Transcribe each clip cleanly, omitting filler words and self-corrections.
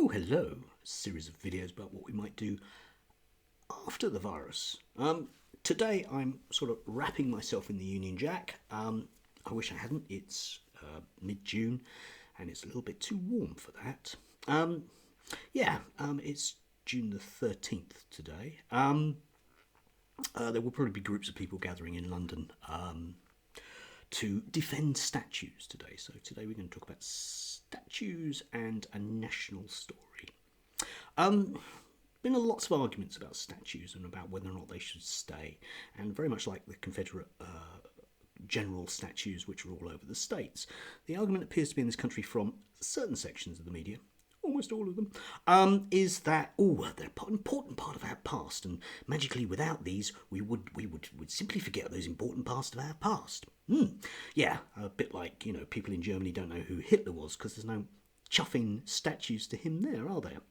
Oh, hello. A series of videos about what we might do after the virus. Today I'm sort of wrapping myself in the Union Jack. I wish I hadn't. It's mid-June and it's a little bit too warm for that. It's June the 13th today. There will probably be groups of people gathering in London to defend statues today. So today we're going to talk about statues and a national story. Been lots of arguments about statues and about whether or not they should stay, and very much like the Confederate general statues which are all over the States. The argument appears to be in this country from certain sections of the media, almost all of them, is that they're an important part of our past, and magically without these we would simply forget those important parts of our past. Yeah, a bit like, people in Germany don't know who Hitler was because there's no chuffing statues to him there, are there?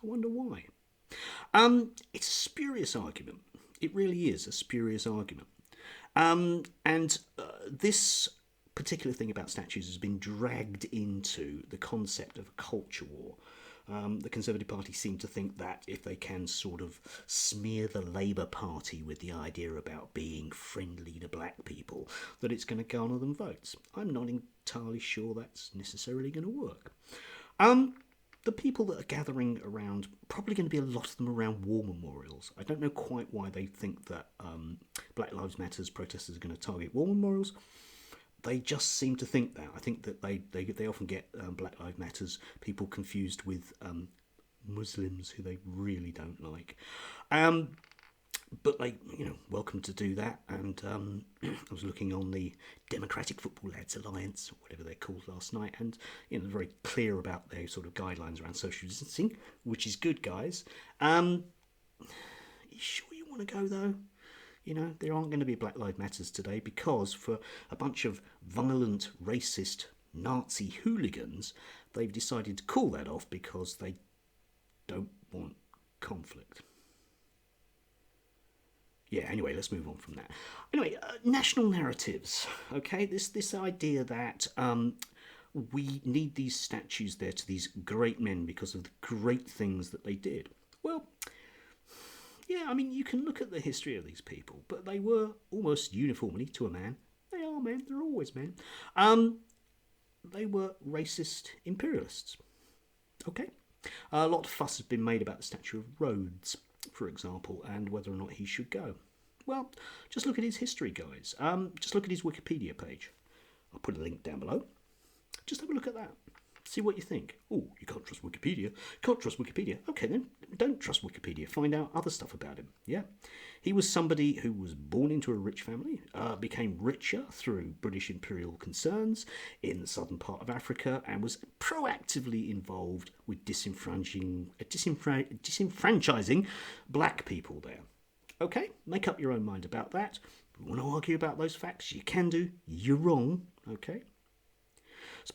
I wonder why. It's a spurious argument. It really is a spurious argument. This particular thing about statues has been dragged into the concept of a culture war. The Conservative Party seem to think that if they can sort of smear the Labour Party with the idea about being friendly to black people, that it's going to garner them votes. I'm not entirely sure that's necessarily going to work. The people that are gathering around, probably going to be a lot of them around war memorials. I don't know quite why they think that Black Lives Matter's protesters are going to target war memorials. They just seem to think that. I think that they often get Black Lives Matter's people confused with Muslims who they really don't like. But they, welcome to do that. And I was looking on the Democratic Football Lads Alliance, or whatever they're called, last night, and they're very clear about their sort of guidelines around social distancing, which is good, guys. You sure you want to go though? There aren't going to be Black Lives Matters today because for a bunch of violent, racist, Nazi hooligans, they've decided to call that off because they don't want conflict. Yeah, anyway, let's move on from that. Anyway, national narratives, okay? This idea that we need these statues there to these great men because of the great things that they did. Well, yeah, I mean, you can look at the history of these people, but they were almost uniformly, to a man, they are men, they're always men, they were racist imperialists, okay? A lot of fuss has been made about the statue of Rhodes, for example, and whether or not he should go. Well, just look at his history, guys. Just look at his Wikipedia page. I'll put a link down below. Just have a look at that. See what you think. Oh, you can't trust Wikipedia. Can't trust Wikipedia. Okay, then, don't trust Wikipedia. Find out other stuff about him. Yeah? He was somebody who was born into a rich family, became richer through British imperial concerns in the southern part of Africa, and was proactively involved with disenfranchising black people there. Okay, make up your own mind about that. If you want to argue about those facts, you can do. You're wrong. Okay?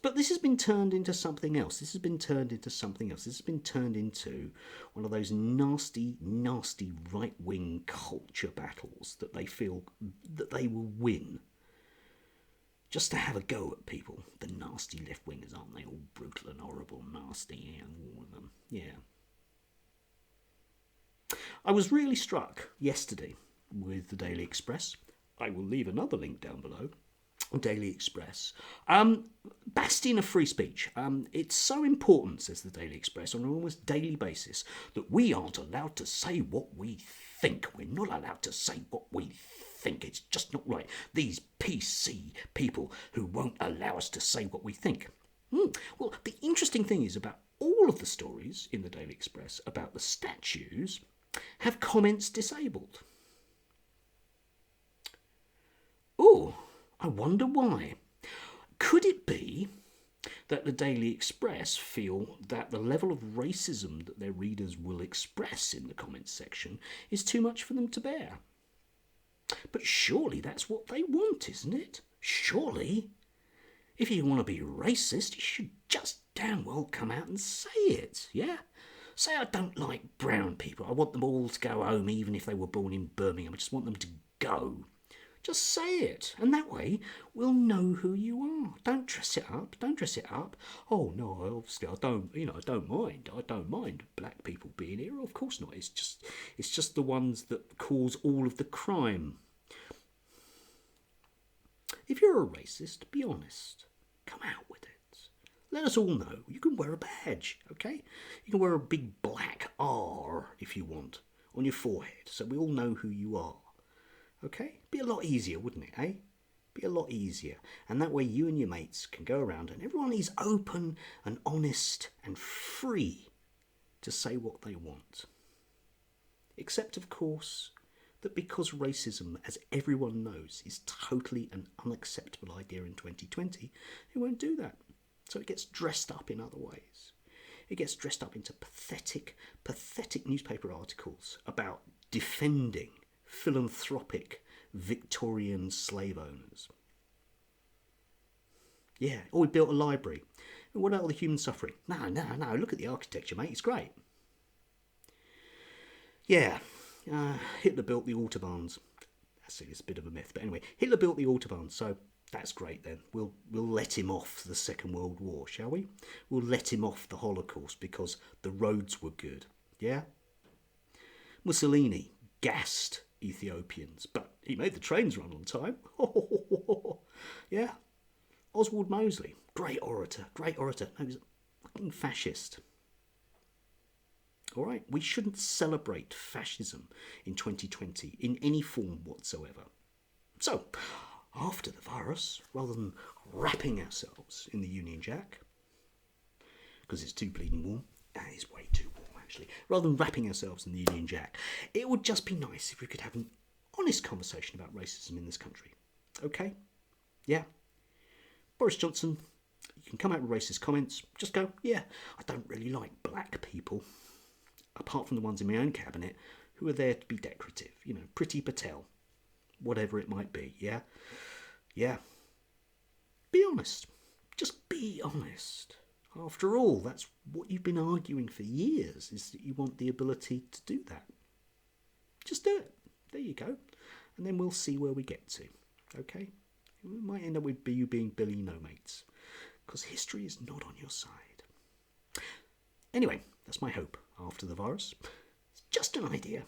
But this has been turned into something else. This has been turned into one of those nasty, nasty right-wing culture battles that they feel that they will win. Just to have a go at people. The nasty left-wingers, aren't they? All brutal and horrible, nasty, yeah, all of them. Yeah. I was really struck yesterday with the Daily Express. I will leave another link down below. Daily Express. Bastion of free speech. It's so important, says the Daily Express, on an almost daily basis, that we aren't allowed to say what we think. We're not allowed to say what we think. It's just not right. These PC people who won't allow us to say what we think. Well, the interesting thing is about all of the stories in the Daily Express about the statues have comments disabled. Oh, I wonder why. Could it be that the Daily Express feel that the level of racism that their readers will express in the comments section is too much for them to bear? But surely that's what they want, isn't it? Surely. If you want to be racist, you should just damn well come out and say it, yeah? Say I don't like brown people. I want them all to go home even if they were born in Birmingham. I just want them to go. Just say it, and that way we'll know who you are. Don't dress it up. Don't dress it up. Oh no, obviously I don't. I don't mind. I don't mind black people being here. Of course not. It's just the ones that cause all of the crime. If you're a racist, be honest. Come out with it. Let us all know. You can wear a badge, okay? You can wear a big black R if you want on your forehead, so we all know who you are. Okay? Be a lot easier, wouldn't it, eh? Be a lot easier. And that way you and your mates can go around and everyone is open and honest and free to say what they want. Except, of course, that because racism, as everyone knows, is totally an unacceptable idea in 2020, it won't do that. So it gets dressed up in other ways. It gets dressed up into pathetic newspaper articles about defending philanthropic Victorian slave owners. Yeah, we built a library. And what about all the human suffering? No, look at the architecture, mate, it's great. Yeah, Hitler built the Autobahns. It's a bit of a myth, but anyway, Hitler built the Autobahns, so that's great then. We'll let him off the Second World War, shall we? We'll let him off the Holocaust because the roads were good, yeah? Mussolini gassed Ethiopians, but he made the trains run on time. Yeah. Oswald Mosley, great orator. No, he's a fucking fascist. All right, we shouldn't celebrate fascism in 2020 in any form whatsoever. So, after the virus, rather than wrapping ourselves in the Union Jack, because it's too bleeding warm, that is way too warm actually, rather than wrapping ourselves in the Union Jack, it would just be nice if we could have an honest conversation about racism in this country. Okay? Yeah? Boris Johnson, you can come out with racist comments, just go, yeah, I don't really like black people, apart from the ones in my own cabinet who are there to be decorative, Priti Patel, whatever it might be, yeah? Yeah. Be honest. Just be honest. After all, that's what you've been arguing for years, is that you want the ability to do that. Just do it. There you go. And then we'll see where we get to. Okay? We might end up with you being Billy No Mates, because history is not on your side. Anyway, that's my hope after the virus. It's just an idea.